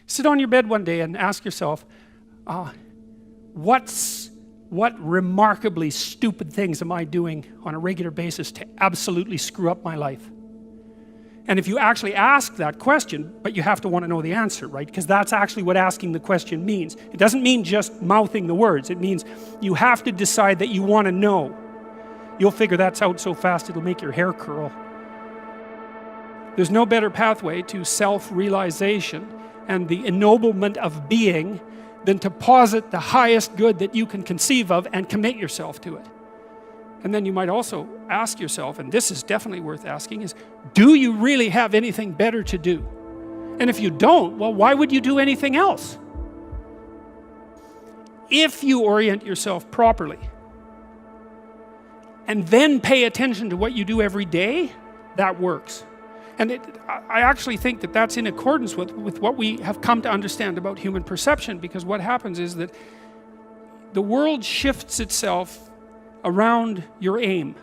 Sit on your bed one day and ask yourself, what remarkably stupid things am I doing on a regular basis to absolutely screw up my life? And if you actually ask that question, but you have to want to know the answer, right? Because that's actually what asking the question means. It doesn't mean just mouthing the words. It means you have to decide that you want to know. You'll figure that's out so fast it'll make your hair curl. There's no better pathway to self-realization and the ennoblement of being than to posit the highest good that you can conceive of and commit yourself to it. And then you might also ask yourself, and this is definitely worth asking, is do you really have anything better to do? And if you don't, well, why would you do anything else? If you orient yourself properly and then pay attention to what you do every day, that works. And I actually think that that's in accordance with what we have come to understand about human perception, because what happens is that the world shifts itself around your aim,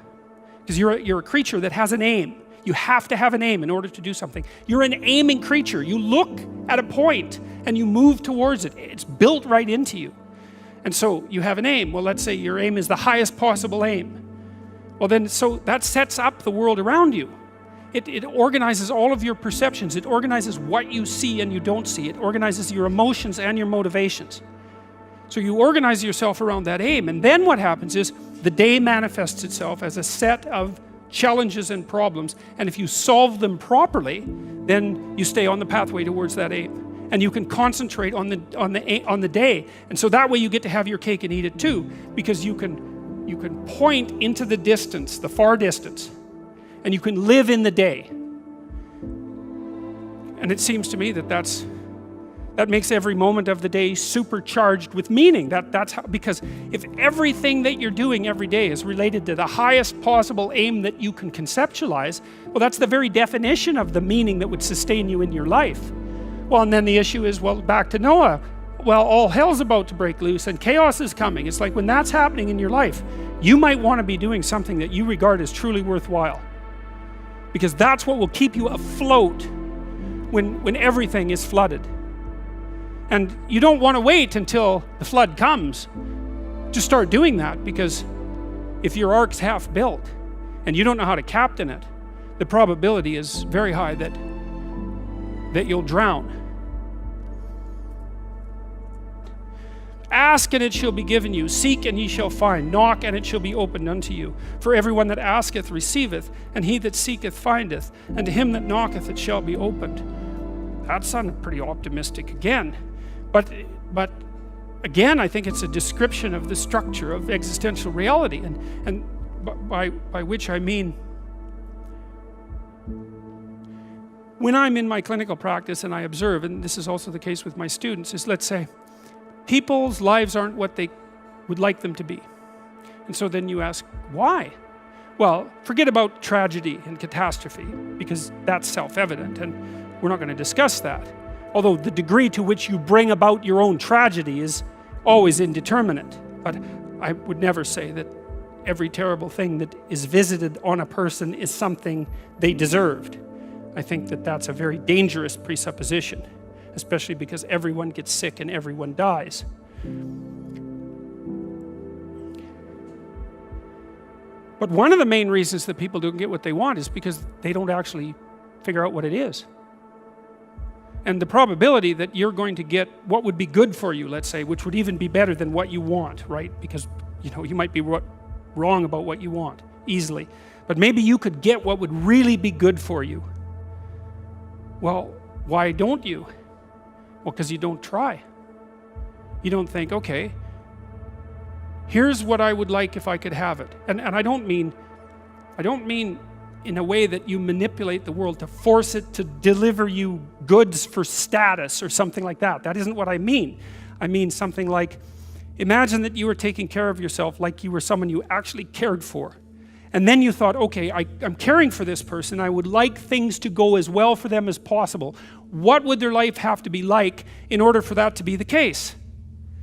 because you're a creature that has an aim. You have to have an aim in order to do something. You're an aiming creature. You look at a point and you move towards it. It's built right into you. And so you have an aim. Well, let's say your aim is the highest possible aim. Well then, so that sets up the world around you. It organizes all of your perceptions. It organizes what you see and you don't see. It organizes your emotions and your motivations. So you organize yourself around that aim, and then what happens is the day manifests itself as a set of challenges and problems, and if you solve them properly, then you stay on the pathway towards that aim, and you can concentrate on the day, and so that way you get to have your cake and eat it too, because you can point into the distance, the far distance, and you can live in the day. And it seems to me that that makes every moment of the day supercharged with meaning. That's how, because if everything that you're doing every day is related to the highest possible aim that you can conceptualize, well, that's the very definition of the meaning that would sustain you in your life. Well, and then the issue is, well, back to Noah. Well, all hell's about to break loose and chaos is coming. It's like when that's happening in your life, you might want to be doing something that you regard as truly worthwhile, because that's what will keep you afloat when everything is flooded. And you don't want to wait until the flood comes to start doing that, because if your ark's half built and you don't know how to captain it, the probability is very high that you'll drown. Ask and it shall be given you, seek and ye shall find, knock and it shall be opened unto you. For everyone that asketh receiveth, and he that seeketh findeth, and to him that knocketh it shall be opened. That sounded pretty optimistic again. But again, I think it's a description of the structure of existential reality, and by which I mean, when I'm in my clinical practice and I observe, and this is also the case with my students, is, let's say people's lives aren't what they would like them to be, and so then you ask, why? Well, forget about tragedy and catastrophe, because that's self-evident, and we're not going to discuss that. Although the degree to which you bring about your own tragedy is always indeterminate. But I would never say that every terrible thing that is visited on a person is something they deserved. I think that that's a very dangerous presupposition, especially because everyone gets sick and everyone dies. But one of the main reasons that people don't get what they want is because they don't actually figure out what it is. And the probability that you're going to get what would be good for you, let's say, which would even be better than what you want, right? Because, you know, you might be wrong about what you want easily, but maybe you could get what would really be good for you. Well, why don't you? Well, because you don't try. You don't think, okay, here's what I would like if I could have it. And I don't mean in a way that you manipulate the world to force it to deliver you goods for status or something like that. That isn't what I mean. I mean something like, imagine that you were taking care of yourself like you were someone you actually cared for. And then you thought, okay, I'm caring for this person. I would like things to go as well for them as possible. What would their life have to be like in order for that to be the case?